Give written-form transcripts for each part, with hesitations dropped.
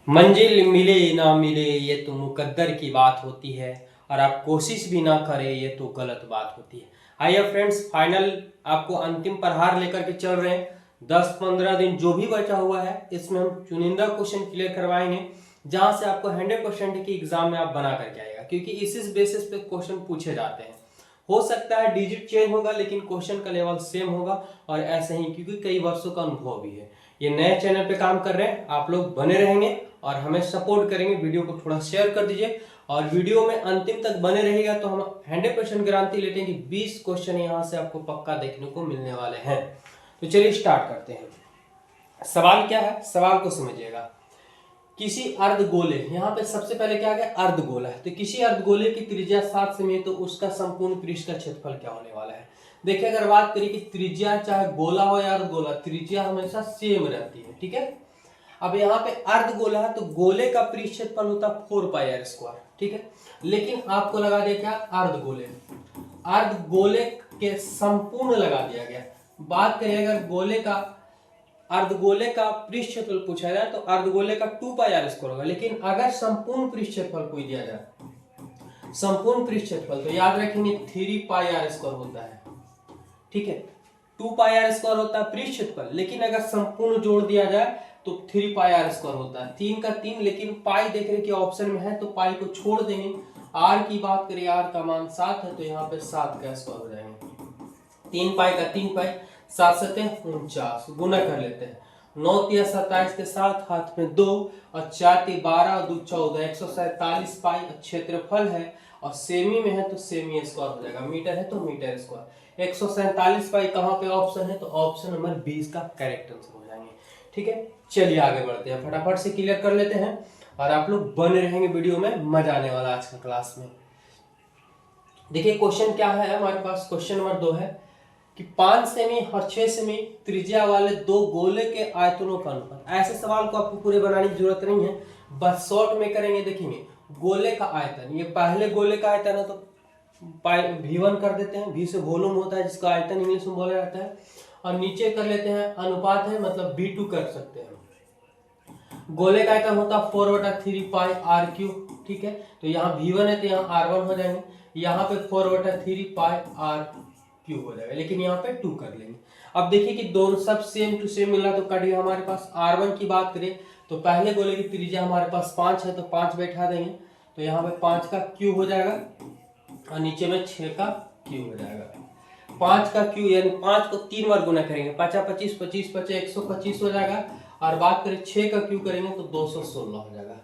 मंजिल मिले ना मिले ये तो मुकद्दर की बात होती है, और आप कोशिश भी ना करें ये तो गलत बात होती है। आइए फ्रेंड्स, फाइनल आपको अंतिम प्रहार लेकर के चल रहे हैं। 10-15 दिन जो भी बचा हुआ है इसमें हम चुनिंदा क्वेश्चन क्लियर करवाएंगे, जहां से आपको 100% की एग्जाम में आप बना करके आएगा, क्योंकि इसी बेसिस पे क्वेश्चन पूछे जाते हैं। हो सकता है डिजिट चेंज होगा लेकिन क्वेश्चन का लेवल सेम होगा, और ऐसे ही क्योंकि कई वर्षों का अनुभव भी है। ये नए चैनल पे काम कर रहे हैं, आप लोग बने रहेंगे और हमें सपोर्ट करेंगे। वीडियो को थोड़ा शेयर कर दीजिए, और वीडियो में अंतिम तक बने रहेगा तो हम 100% गारंटी लेते हैं कि 20 क्वेश्चन यहाँ से आपको पक्का देखने को मिलने वाले हैं। तो चलिए स्टार्ट करते हैं। सवाल क्या है, सवाल को समझिएगा। किसी अर्धगोले, यहाँ पे सबसे पहले क्या है, अर्धगोला है, तो किसी अर्धगोले की त्रिज्या 7 सेमी है तो उसका संपूर्ण पृष्ठ का क्षेत्रफल क्या होने वाला है। देखिए, अगर बात करें कि त्रिज्या चाहे गोला हो या अर्धगोला, त्रिज्या हमेशा सेम रहती है, ठीक है। अब यहाँ पे अर्धगोला है तो गोले का पृष्ठ क्षेत्रफल होता है 4πr², ठीक है। लेकिन आपको लगा दिया क्या, अर्धगोले, अर्धगोले के संपूर्ण लगा दिया गया। बात करें अगर गोले का, अर्धगोले का पृष्ठ क्षेत्रफल पूछा जाए तो अर्धगोले का 2πr² होगा। लेकिन अगर संपूर्ण पृष्ठ क्षेत्रफल कोई दिया जाए, संपूर्ण पृष्ठ क्षेत्रफल, तो याद रखेंगे 3πr² होता है, ठीक है। 2πr² होता है पृष्ठ क्षेत्रफल, लेकिन अगर संपूर्ण जोड़ दिया जाए तो 3πr² होता है। 3 का 3, लेकिन पाई देख रहे कि ऑप्शन में है तो पाई को छोड़ देंगे। आर की बात करें, आर का मान 7 है तो यहाँ पे 7 का स्क्वायर हो जाएंगे। 3 पाई का 3 पाई, 7 7 49, गुना कर लेते हैं। 9 तिया 27 के साथ हाथ में 2, और 4 ती 12 और 2 14, 147 पाई क्षेत्रफल है, और सेमी में है तो सेमी स्क्वायर हो जाएगा, मीटर है तो मीटर स्क्वायर। 147 पाई कहाँ पे ऑप्शन है, तो ऑप्शन नंबर 20 का करेक्ट आंसर हो जाएंगे, ठीक है। चलिए आगे बढ़ते हैं, फटाफट से क्लियर कर लेते हैं, और आप लोग बने रहेंगे वीडियो में, मजा आने वाला आज का क्लास में। देखिए क्वेश्चन क्या है हमारे पास, क्वेश्चन नंबर 2 है कि 5 सेमी और 6 सेमी त्रिज्या वाले दो गोले के आयतनों का अनुपात। ऐसे सवाल को आपको पूरे बनाने की जरूरत नहीं है, बस शॉर्ट में करेंगे। देखेंगे गोले का आयतन, ये पहले गोले का आयतन है तो V1 कर देते हैं, V से वॉल्यूम होता है जिसका आयतन इंग्लिश में बोला जाता है, और नीचे कर लेते हैं अनुपात है, मतलब V2 कर सकते हैं। गोले का आयतन होता है 4/3πr³, ठीक है। तो यहाँ V1 है तो यहाँ R1 हो जाएंगे, यहाँ पे 4/3πr³ हो जाएगा, लेकिन यहाँ पे 2 कर लेंगे। अब देखिए कि दोनों सब सेम टू सेम मिला तो कट गया हमारे पास। R1 की बात करें तो पहले गोले की त्रिज्या हमारे पास 5 है तो 5 बैठा देंगे, तो यहाँ पे 5 का क्यूब हो जाएगा, और नीचे में 6 का क्यूब हो जाएगा। 5 का क्यूब यानी 5 को 3 बार गुना करेंगे, 5 25 25 25 125 हो जाएगा, और बात करें 6 का क्यूब करेंगे तो 216 हो जाएगा।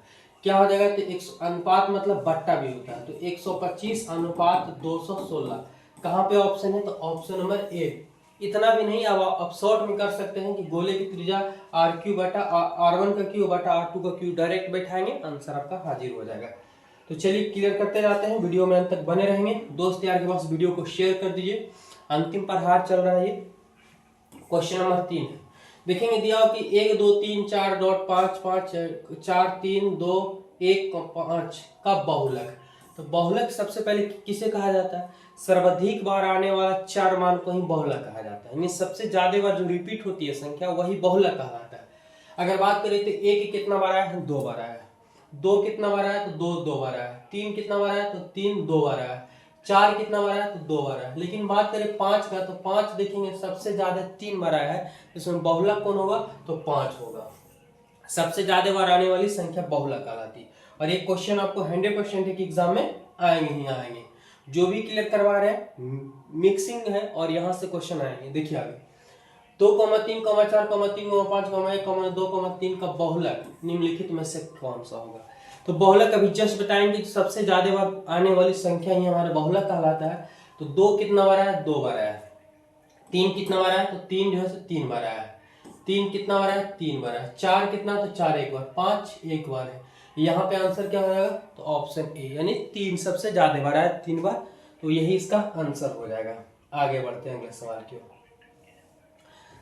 क्या हो जाएगा, तो 100 अनुपात मतलब बट्टा भी होता है, तो 125 अनुपात 216 कहाँ पे ऑप्शन है, तो ऑप्शन नंबर ए। इतना भी नहीं, अब शॉर्ट में कर सकते हैं कि गोले की त्रिज्या R³ बटा R1 का क्यूब बटा R2 का क्यूब डायरेक्ट बैठाएंगे, आंसर आपका हाजिर हो जाएगा। तो चलिए क्लियर करते जाते हैं, वीडियो में अंत तक बने रहेंगे। दोस्त यार के पास वीडियो को शेयर कर दीजिए। अंतिम प्रहार चल रहा है ये। क्वेश्चन नंबर 3 है, देखेंगे दिया कि 1 2 3 4 5 5 4 3 2 1 5 का बहुलक। तो बहुलक सबसे पहले किसे कहा जाता है, सर्वाधिक बार आने वाला 4 मान को ही बहुलक कहा जाता है, यानी सबसे ज्यादा बार जो रिपीट होती है संख्या वही बहुलक कहा जाता है। अगर बात करें तो 1 कितना बार आया है, 2 बार आया है। 2 कितना बार आया, तो 2 2 बार आया है। 3 कितना बार आया, तो 3 2 बार आया है। 4 कितना बार आया, तो 2 बार आया है। लेकिन बात करें 5 का, तो 5 देखेंगे सबसे ज्यादा 3 बार आया है, इसमें बहुलक कौन होगा, तो 5 होगा। सबसे ज्यादा बार आने वाली संख्या बहुलक कहलाती है। और ये क्वेश्चन आपको 100% के एग्जाम में आएंगे ही आएंगे। जो भी क्लियर करवा रहे हैं मिक्सिंग है, और यहाँ से क्वेश्चन आएंगे। देखिए आगे 2, 3, 4, 3, 5, 1, 2, 3 का बहुलक निम्नलिखित में से कौन सा होगा। तो बहुलक अभी जस्ट बताएंगे, सबसे ज्यादा बार आने वाली संख्या ही हमारे बहुलक कहलाता है। तो 2 कितना बार आया, 2 बार आया। 3 कितना बार आया, तो 3 जो है 3 बार आया। 3 कितना बार आया, 3 बार आया। 4 कितना, तो 4 एक बार। 5 एक बार है। यहाँ पे आंसर क्या हो जाएगा, तो ऑप्शन ए, यानी 3 सबसे ज्यादा बार आया, 3 बार, तो यही इसका आंसर हो जाएगा। आगे बढ़ते हैं अगले सवाल की ओर।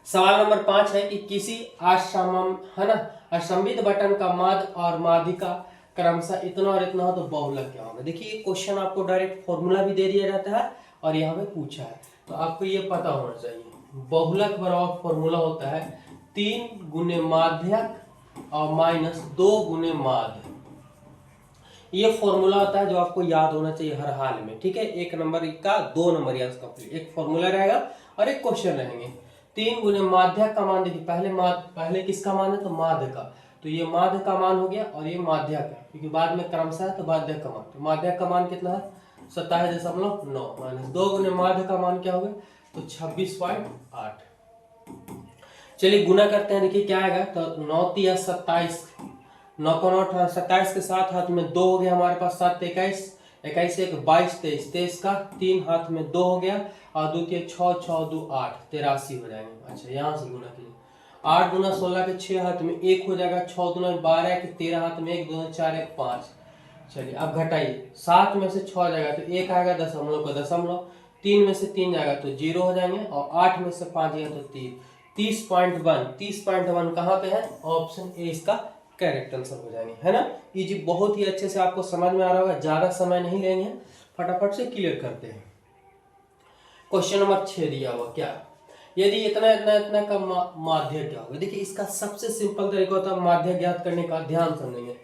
सवाल नंबर 5 है कि किसी असममित बटन का माध्य और माध्यिका क्रमशः इतना और इतना हो तो बहुलक क्या होगा। देखिए ये क्वेश्चन आपको डायरेक्ट फॉर्मूला भी दे दिया जाता है, और यहाँ पे पूछा है, तो आपको ये पता होना चाहिए। बहुलक बराबर फॉर्मूला होता है 3 गुने माध्यक और माइनस 2 गुने माध्य। ये फॉर्मूला होता है जो आपको याद होना चाहिए हर हाल में, ठीक है। 1 नंबर का 2 नंबर या कंप्लीट, एक फॉर्मूला रहेगा और एक क्वेश्चन रहेंगे। 3 गुने माध्य का मान, देखिए पहले किसका मान है, तो माध्य का, तो ये माध्य का मान हो गया और ये माध्य का, क्योंकि बाद में क्रमशः है तो माध्य का मान, तो माध्य का मान कितना है 27.9 माइनस 2 गुने माध्य का मान क्या होगा, तो 26.8। चलिए गुना करते हैं, देखिए क्या आएगा, तो 9 या 27, 9 को 9 27 के साथ हाथ में 2 हो गया हमारे पास, 7 21, 21 1 22 23, 23 का 3 हाथ में 2 हो गया और 2 के 6 6 2 8 83 हो जाएंगे। अच्छा यहाँ से गुना कीजिए, 8 दूना 16 के 6 हाथ में 1 हो जाएगा, 6 दूना 12 के 13 हाथ में 1 दूना 4 1 5। चलिए अब घटाइए, 7 में से 6 जाएगा तो 1 आएगा दशमलव का दशमलव, 3 में से 3 जाएगा तो 0 हो जाएंगे और 8 में से 5 जाएगा तो 3। 30.1, 30.1 कहाँ पे है, ऑप्शन ए इसका करेक्ट आंसर हो जाएंगे, है ना। इजी, बहुत ही अच्छे से आपको समझ में आ रहा होगा, ज्यादा समय नहीं लेंगे, फटाफट से क्लियर करते हैं। क्वेश्चन नंबर 6 दिया हुआ, क्या यदि इतना इतना इतना का माध्य क्या होगा। देखिए इसका सबसे सिंपल तरीका होता है माध्य ज्ञात करने का, ध्यान समझेंगे।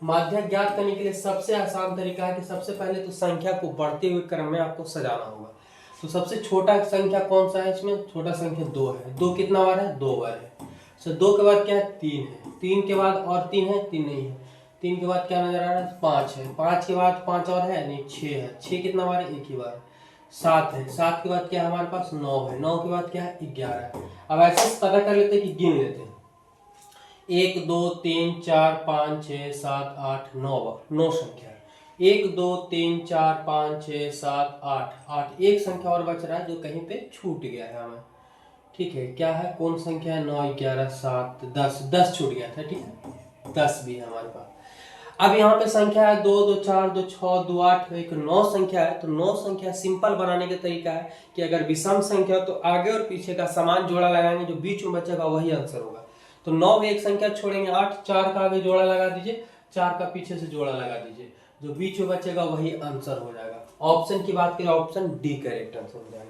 माध्य ज्ञात करने के लिए सबसे आसान तरीका है कि सबसे पहले तो संख्या को बढ़ते हुए क्रम में आपको सजाना होगा। तो सबसे छोटा संख्या कौन सा है, इसमें छोटा संख्या 2 है। 2 कितना बार है, 2 बार है। सो 2 के बाद क्या है, 3 है। 3 के बाद और 3 है, 3 नहीं है। 3 के बाद क्या नजर आ रहा है, 5 है। 5 के बाद 5 और है नहीं, 6 है। 6 कितना बार है, एक ही बार। 7 है। 7 के बाद क्या है हमारे पास, 9 है। 9 के बाद क्या है, 11 है। अब ऐसे पता कर लेते हैं कि गिन लेते हैं, 1 2 3 4 5 6 7 8 9 संख्या है। 1 2 3 4 5 6 7 8 एक संख्या और बच रहा है जो कहीं पे छूट गया है हमें, ठीक है। क्या है, कौन संख्या है, 9 11 7 10, 10 छूट गया था, ठीक है, 10 भी है हमारे पास। अब यहाँ पे संख्या है 2 2 4 2 6 2 8, एक 9 संख्या है। तो 9 संख्या सिंपल बनाने का तरीका है कि अगर विषम संख्या हो तो आगे और पीछे का समान जोड़ा लगाएंगे, जो बीच में बचेगा वही आंसर होगा। तो 9 में एक संख्या छोड़ेंगे, 8, 4 का आगे जोड़ा लगा दीजिए, 4 का पीछे से जोड़ा लगा दीजिए, जो बीच में बचेगा वही आंसर हो जाएगा। ऑप्शन की बात करें, ऑप्शन डी करेक्ट आंसर हो जाएगा।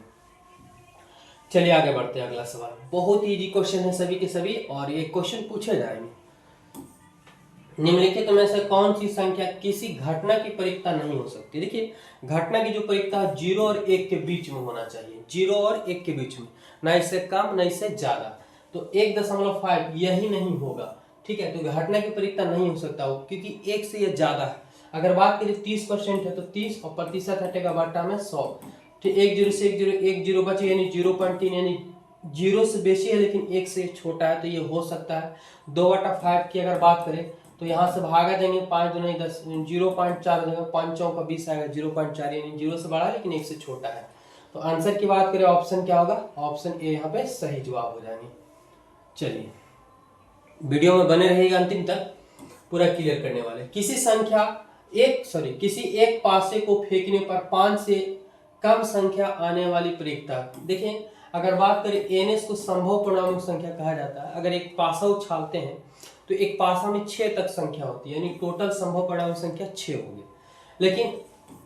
चलिए आगे बढ़ते हैं, अगला सवाल बहुत इजी क्वेश्चन है सभी के सभी, और ये क्वेश्चन पूछे जाएंगे। निम्नलिखित में से कौन सी संख्या किसी घटना की परिक्ता नहीं हो सकती। देखिए घटना की जो परिक्ता 0 और 1 के बीच में होना चाहिए, 0 और 1 के बीच में, ना इससे कम ना इससे ज्यादा। तो 1.5 यही नहीं होगा, ठीक है। तो घटना की परिक्ता नहीं हो सकता हो, क्योंकि 1 से यह ज्यादा है। अगर बात करें 30% है तो 30 और प्रतिशत हटेगा बट्टा में 100, ठीक। 1 0 से 1 0 बचे, यानी 0.3, यानी 0 से बेसी है लेकिन 1 से छोटा है, तो ये हो सकता है। 2/5 की अगर बात करें तो यहाँ से भागा देंगे, 5 दूनी 10, 0.4 देंगे, 5 चौक का 20 आएगा, 0.4, यानी 0 से बड़ा है लेकिन 1 से छोटा है। तो आंसर की बात करें, ऑप्शन क्या होगा, ऑप्शन ए यहाँ पे सही जवाब हो जाएंगे। चलिए वीडियो में बने रहिएगा अंतिम तक, पूरा क्लियर करने वाले। किसी एक पासे को फेंकने पर 5 से कम संख्या आने वाली परिक्ता। देखिए अगर बात करें एनएस को संभव पूर्णांक संख्या कहा जाता है। अगर एक पासा उछालते हैं तो एक पासा में 6 तक संख्या होती है, यानी टोटल संभव परिणाम संख्या 6 होगी। लेकिन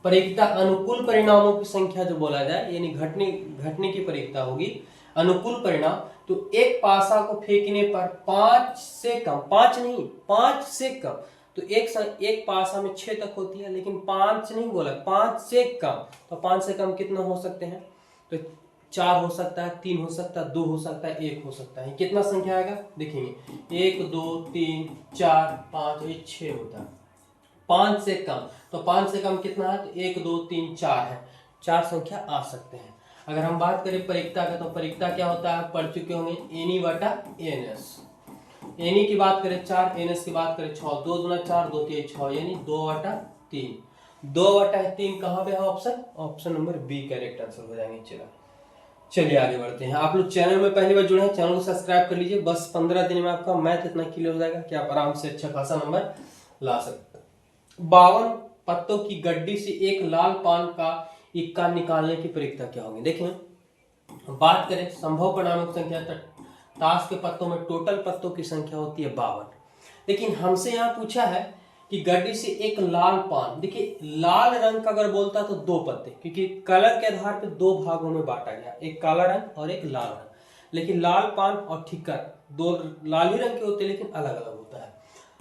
परिक्ता अनुकूल परिणामों की संख्या जो बोला जाए, यानी घटने की परिक्ता होगी अनुकूल परिणाम, तो एक पासा को फेंकने पर 5 से कम, 5 नहीं 5 से कम, तो एक पासा में 6 तक होती है, लेकिन 5 नहीं बोला, 5 से कम। तो 5 से कम कितना हो सकते हैं, तो 4 हो सकता है, 3 हो सकता है, 2 हो सकता है, 1 हो सकता है। कितना संख्या आएगा देखेंगे, 1 2 3 4 5, ये 6 होता है। 5 से कम, तो 5 से कम कितना है, तो 1 2 3 4 है, 4 संख्या आ सकते हैं। अगर हम बात करें परिक्ता का, तो परिक्ता क्या होता है, पढ़ चुके होंगे, एनी बटा एनएस। एनी की बात करें 4, एनएस की बात करें 6, 2 दूना 4 2 3 6, यानी 2/3। 2/3 कहाँ पे है, option number B correct answer हो जाएंगे। चलिए आगे बढ़ते हैं। आप लोग चैनल में पहली बार जुड़े हैं, चैनल को सब्सक्राइब कर लीजिए। बस 15 दिन में आपका मैथ इतना क्लियर हो जाएगा कि आप आराम से अच्छा खासा नंबर ला सकते हैं। 52 पत्तों की गड्डी से एक लाल पान का इक्का निकालने की परिक्ता क्या होगी। देखें बात करें संभव परिणामक संख्या, ताश के पत्तों में टोटल पत्तों की संख्या होती है 52, लेकिन हमसे यहाँ पूछा है कि गड्डी से एक लाल पान। देखिए लाल रंग का अगर बोलता तो 2 पत्ते, क्योंकि कलर के आधार पे 2 भागों में बांटा गया, एक काला रंग और एक लाल रंग। लेकिन लाल पान और ठिक्कर 2 लाल ही रंग के होते हैं लेकिन अलग अलग होता है।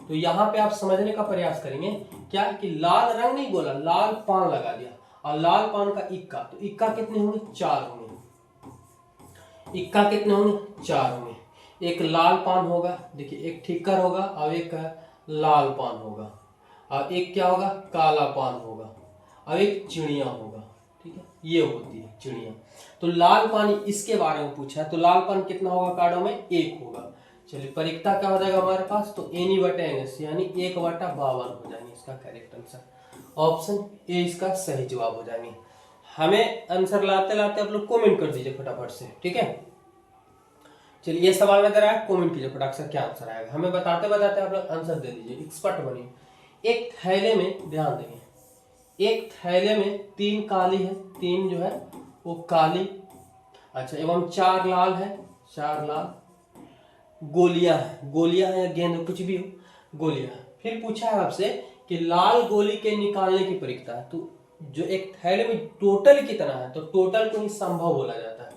तो यहाँ पे आप समझने का प्रयास करेंगे क्या कि लाल रंग नहीं बोला, लाल पान लगा दिया, और लाल पान का इक्का, तो इक्का कितने होंगे? 4 होंगे। इक्का कितने होंगे? 4 होंगे। एक लाल पान होगा, देखिए एक ठिक्कर होगा और एक लाल पान होगा, और एक क्या होगा? काला पान होगा, और एक चिड़िया होगा। ठीक है, ये होती है चिड़िया। तो लाल पान इसके बारे में पूछा है, तो लाल पान कितना होगा कार्डों में? 1 होगा। चलिए परिक्ता क्या हो जाएगा हमारे पास? तो N/Ns यानी 1/52 हो जाएंगे इसका करेक्ट आंसर। ऑप्शन ए इसका सही जवाब हो जाएंगे। हमें आंसर लाते लाते आप लोग कमेंट कर दीजिए फटाफट से, ठीक है। चलिए ये सवाल नजर आया, कमेंट कीजिए फटाफट से क्या आंसर आएगा। हमें बताते बताते आप लोग आंसर दे दीजिए, एक्सपर्ट बनिए। एक थैले में, ध्यान देंगे, एक थैले में 3 काली है, 3 जो है वो काली, अच्छा, एवं 4 लाल है, 4 लाल गोलियां हैं, गोलियां हैं, गेंद कुछ भी हो, गोलियां हैं। फिर पूछा है आपसे कि लाल गोली के निकालने की प्रक्रिया है, तो जो एक थैले में टोटल कितना है, तो टोटल को ही संभव बोला जाता है।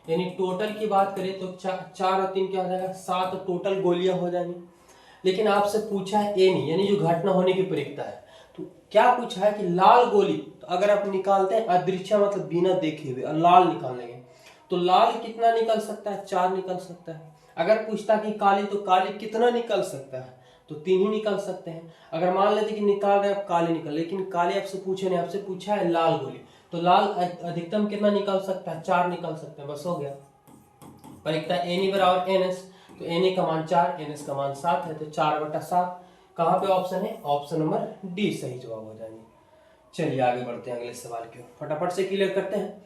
यानी टोटल की बात करें तो 4 और 3 क्या हो जाएगा? 7 टोटल गोलियां हो जाएंगी। लेकिन आपसे पूछा है ए नहीं, यानी जो घटना होने की प्रक्रिया है, तो क्या पूछा है कि लाल गोली, तो अगर आप निकालते हैं अदृश्य मतलब बिना देखे हुए, और लाल निकालेंगे तो लाल कितना निकल सकता है? 4 निकल सकता है। अगर पूछता कि काली, तो काली कितना निकल सकता है? तो 3 ही निकल सकते हैं। अगर मान लेते कि निकाल रहे आप काले निकल, लेकिन काले आपसे पूछे नहीं, आपसे पूछा है लाल गोली, तो लाल अधिकतम कितना निकल सकता है? 4 निकल सकते हैं, बस हो गया। परीक्षा N/Ns, तो Na का मान 4, Ns का मान 7 है, तो 4/7 कहाँ पे ऑप्शन है? ऑप्शन नंबर डी सही जवाब हो जाएंगे। चलिए आगे बढ़ते हैं अगले सवाल की ओर, फटाफट से क्लियर करते हैं।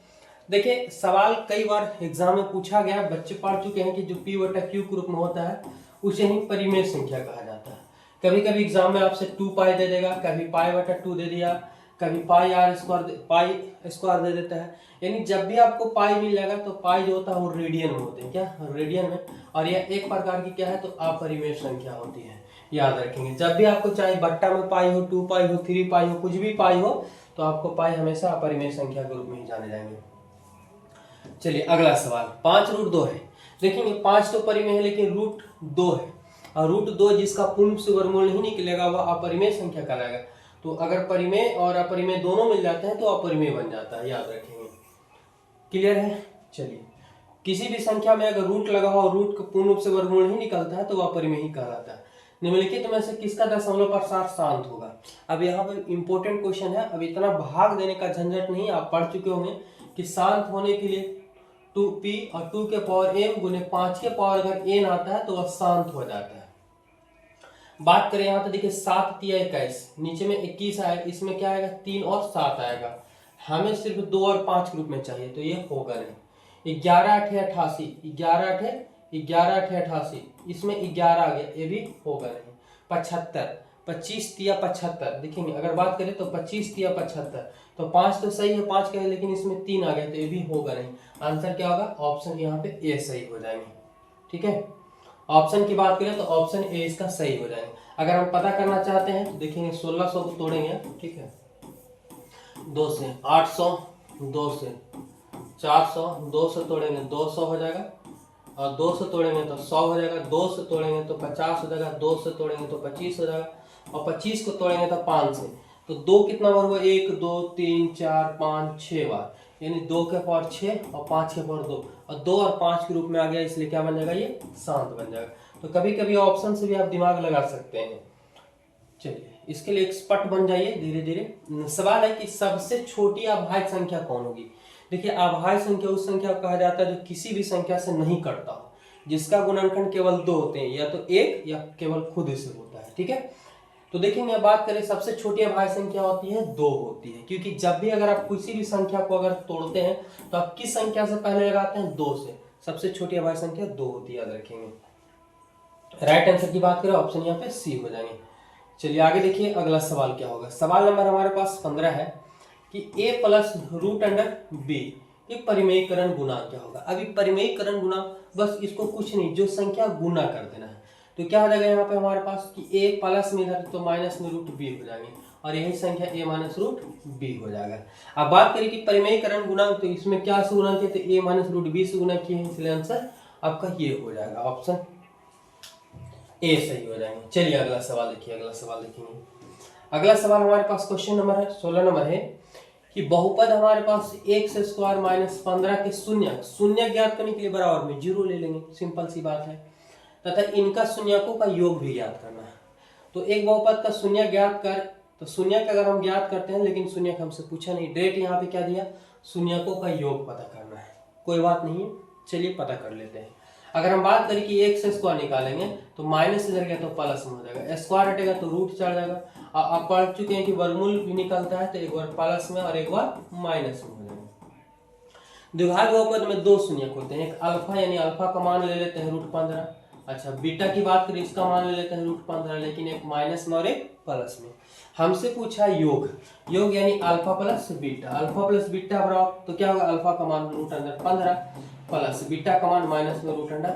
देखिए सवाल कई बार एग्जाम में पूछा गया, बच्चे पढ़ चुके हैं कि जो P/Q के रूप में होता है उसे ही परिमेय संख्या कहा जाता है। कभी कभी एग्जाम में आपसे 2π दे देगा, कभी π/2 दे दिया, कभी πr² दे देता है। यानी जब भी आपको पाई मिल जाएगा तो पाई जो होता है वो रेडियन में होते हैं, क्या? रेडियन में। और यह एक प्रकार की क्या है? तो अपरिमेय संख्या होती है, याद रखेंगे। जब भी आपको चाहे बट्टा में पाई हो, 2π हो, 3π हो, कुछ भी पाई हो, तो आपको पाई हमेशा अपरिमेय संख्या के रूप में ही जाने जाएंगे। चलिए अगला सवाल, 5√2 है। देखेंगे 5 तो परिमेय है, लेकिन √2 है, और √2 जिसका पूर्ण से वर्गमूल नहीं निकलेगा वह अपरिमेय संख्या कहलाएगा। तो अगर परिमेय और अपरिमेय दोनों मिल जाते हैं तो अपरिमेय बन जाता है, याद रखेंगे। क्लियर है? चलिए, किसी भी संख्या में अगर रूट लगा हो और रूट का पूर्ण रूप से वर्गमूल नहीं निकलता है तो वह अपरिमेय ही कहलाता है। निम्नलिखित में से किसका दशमलव प्रसार शांत होगा? अब यहाँ पे इंपॉर्टेंट क्वेश्चन है, अब इतना भाग देने का झंझट नहीं, आप पढ़ चुके होंगे कि शांत होने के लिए 2p और 2 के पावर m गुने 5 के पावर अगर n आता है तो वह शांत हो जाता है। बात करें यहाँ तो देखिए 7 × 21, नीचे में 21 आएगा, इसमें क्या आएगा? 3 और 7 आएगा। हमें सिर्फ 2 और 5 ग्रुप में चाहिए, तो ये होगा नहीं। 11×8 = 88, 11×8 इसमें 11 आ गया, ये भी होगा नहीं। 75, 25 × 75, देखेंगे अगर बात करें तो 25 × 75, तो 5 तो सही है, 5 का है, लेकिन इसमें 3 आ गया, तो ये भी होगा नहीं। आंसर क्या होगा? ऑप्शन यहाँ पे ए सही हो जाएंगे, ठीक है। ऑप्शन की बात करें तो ऑप्शन ए इसका सही हो जाएगा। अगर हम पता करना चाहते हैं तो देखेंगे 1600 को तोड़ेंगे, ठीक है, 2 से 800, 2 से 400, 2 से तोड़ेंगे 200 हो जाएगा, और 2 से तोड़ेंगे तो 100 हो जाएगा, 2 से तोड़ेंगे तो 50 हो जाएगा, 2 से तोड़ेंगे तो 25 हो जाएगा, और 25 को तोड़ेंगे तो 5 से। तो 2 कितना बार हुआ? 1 2 3 4 5 6 बार, यानी 2 के पावर 6 और 5 के पावर 2, और 2 और 5 के रूप में आ गया, इसलिए क्या बन जाएगा? ये शांत बन जाएगा। तो कभी कभी ऑप्शन से भी आप दिमाग लगा सकते हैं। चलिए इसके लिए एक्सपर्ट बन जाइए धीरे धीरे। सवाल है कि सबसे छोटी अभाज्य संख्या कौन होगी? देखिए अभाज्य संख्या उस संख्या को कहा जाता है जो किसी भी संख्या से नहीं कटता हो, जिसका गुणनखंड केवल 2 होते हैं, या तो 1 या केवल खुद से होता है, ठीक है। तो देखेंगे बात करें सबसे छोटी अभाज्य संख्या होती है 2 होती है, क्योंकि जब भी अगर आप किसी भी संख्या को अगर तोड़ते हैं तो आप किस संख्या से पहले लगाते हैं? 2 से। सबसे छोटी अभाज्य संख्या 2 होती है, याद रखेंगे। राइट आंसर की बात करें ऑप्शन यहाँ पे सी हो जाएंगे। चलिए आगे देखिए अगला सवाल क्या होगा। सवाल नंबर हमारे पास 15 है कि a + √b ये परिमेयीकरण गुणांक क्या होगा? अभी परिमेयीकरण गुणांक बस इसको कुछ नहीं, जो संख्या गुना कर देना है। तो क्या हो जाएगा यहाँ पे हमारे पास कि a प्लस में इधर तो माइनस में √b हो जाएंगे, और यही संख्या a - √b हो जाएगा। अब बात करें कि परिमेयीकरण गुणांक, तो इसमें क्या से गुणा किया? तो a - √b से गुणा किए हैं, इसलिए आंसर आपका ये हो जाएगा ऑप्शन ए सही हो जाएंगे। चलिए अगला सवाल देखिए, अगला सवाल देखेंगे। अगला सवाल हमारे पास क्वेश्चन नंबर है 16 नंबर है कि बहुपद हमारे पास एक्स स्क्वायर माइनस 15 के शून्य ज्ञात करने के लिए बराबर में 0 ले लेंगे, सिंपल सी बात है, तथा इनका शून्यकों का योग भी ज्ञात करना है। तो एक बहुपद का शून्य ज्ञात कर, तो शून्य का अगर हम ज्ञात करते हैं, लेकिन शून्य का हमसे पूछा नहीं, डायरेक्ट यहाँ पे क्या दिया, शून्यकों का योग पता करना है। कोई बात नहीं है, चलिए पता कर लेते हैं। अगर हम बात करें कि एक्स स्क्वायर निकालेंगे तो माइनस इधर गया तो प्लस में हो जाएगा, स्क्वायर हटेगा तो रूट चढ़ जाएगा। आप पढ़ चुके हैं कि वर्गमूल भी निकलता है तो एक बार प्लस में और एक बार माइनस में हो जाएगा। द्विघात बहुपद में दो शून्यक होते हैं, एक अल्फा यानी अल्फा का मान ले लेते हैं √15, अच्छा बीटा की बात करें इसका मान ले लेते हैं √15, लेकिन एक माइनस में और एक प्लस में। हमसे पूछा योग, योग यानी alpha plus beta, alpha plus beta बराबर तो क्या होगा, अल्फा का मान √15 प्लस बीटा का मान माइनस में √15।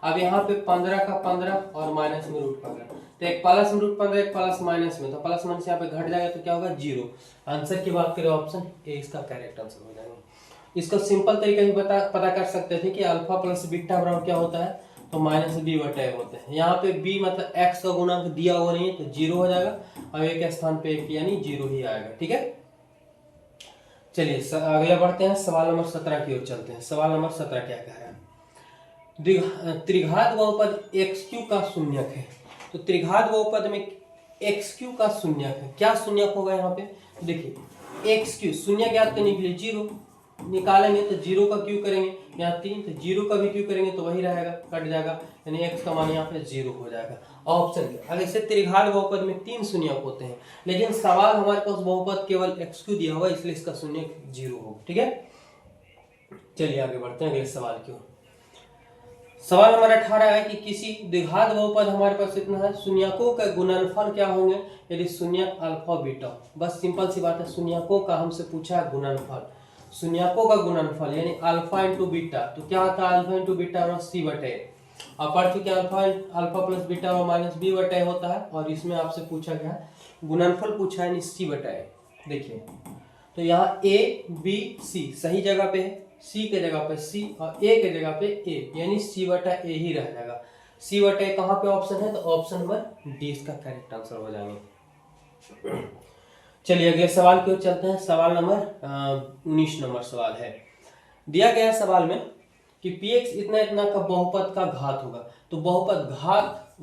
अब यहाँ पे 15 का 15 और माइनस में √15, तो एक प्लस में √15 एक प्लस माइनस में, तो प्लस माइनस यहाँ पे घट जाएगा तो क्या होगा 0। आंसर की बात करें ऑप्शन ए इसका करेक्ट आंसर हो जाएगा। इसको सिंपल तरीके से पता कर सकते थे कि अल्फा प्लस बीटा बराबर क्या होता है, तो माइनस बी बटे होते हैं। यहाँ पे बी मतलब एक्स का गुणांक दिया हुआ नहीं है तो 0 हो जाएगा, और एक के स्थान पे एक यानी 0 ही आएगा, ठीक है। चलिए अगले बढ़ते हैं, सवाल नंबर 17 की ओर चलते हैं। सवाल नंबर 17 क्या कह रहा है, त्रिघात बहुपद एक्स क्यू का शून्यक है। तो त्रिघात बहुपद में एक्स क्यू का शून्यक है, क्या शून्यक होगा यहाँ पे, देखिए एक्स क्यू शून्य ज्ञात करने के लिए 0 निकालेंगे तो 0 का क्यू करेंगे यहाँ 3, तो 0 का भी क्यू करेंगे तो वही रहेगा, कट जाएगा, यानी x का मान यहाँ पे 0 हो जाएगा ऑप्शन। अब इससे त्रिघात बहुपद में 3 शून्यक होते हैं, लेकिन सवाल हमारे पास बहुपद केवल x क्यू दिया हुआ है, इसलिए इसका शून्यक 0 होगा, ठीक है। चलिए आगे बढ़ते हैं अगले सवाल की ओर। सवाल नंबर 18 है कि किसी द्विघात बहुपद हमारे पास इतना है, शून्यकों का गुणनफल क्या होंगे यदि शून्यक अल्फा बीटा। बस सिंपल सी बात है, शून्यकों का हमसे पूछा है गुणनफल, शून्यकों का गुणनफल यानी अल्फा इंटू बीटा, तो क्या होता है अल्फा इंटू बीटा और सी बटे। आप पढ़ चुके अल्फा प्लस बीटा और माइनस बी बटे होता है, और इसमें आपसे पूछा गया गुणनफल पूछा है सी बटे। देखिए तो यहाँ ए बी सी सही जगह पे है, सी के जगह पे सी और ए के जगह पे ए, यानी सी बटा ए ही रह जाएगा। सी बटे कहाँ पे ऑप्शन है, तो ऑप्शन नंबर डी इसका करेक्ट आंसर हो जाएंगे। चलिए अगले सवाल की ओर चलते हैं। सवाल नंबर 19 नंबर सवाल है, दिया गया सवाल में कि px इतना इतना का बहुपद का घात होगा। तो बहुपद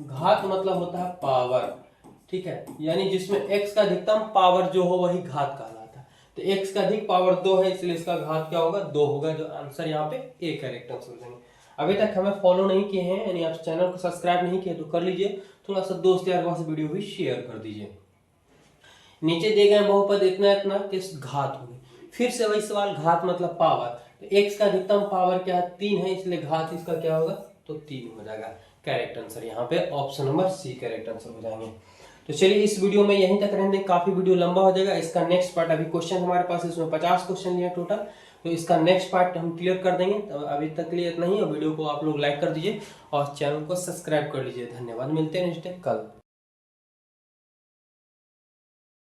घात मतलब होता है पावर, ठीक है, यानी जिसमें x का अधिकतम पावर जो हो वही घात कहलाता है। तो x का अधिक पावर 2 है, इसलिए इसका घात क्या होगा 2 होगा, जो आंसर यहाँ पे ए करेक्ट आंसर हो जाएंगे। अभी तक हमें फॉलो नहीं किए हैं यानी आप चैनल को सब्सक्राइब नहीं किए तो कर लीजिए, थोड़ा सा दोस्त यार वहां से वीडियो भी शेयर कर दीजिए। नीचे दिए गए बहुपद इतना इतना किस घात होगी, फिर से वही सवाल, घात मतलब पावर, तो x का अधिकतम पावर क्या है 3 है, इसलिए घात इसका क्या होगा तो 3 हो जाएगा। करेक्ट आंसर यहाँ पे option number C correct answer हो जाएंगे। तो चलिए इस वीडियो में यहीं तक रहने, काफी वीडियो लंबा हो जाएगा। इसका नेक्स्ट पार्ट, अभी क्वेश्चन हमारे पास इसमें 50 क्वेश्चन लिए टोटल, तो इसका नेक्स्ट पार्ट हम क्लियर कर देंगे। तो अभी तक के लिए इतना ही, और वीडियो को आप लोग लाइक कर दीजिए और चैनल को सब्सक्राइब कर लीजिए। धन्यवाद, मिलते हैं नेक्स्ट कल।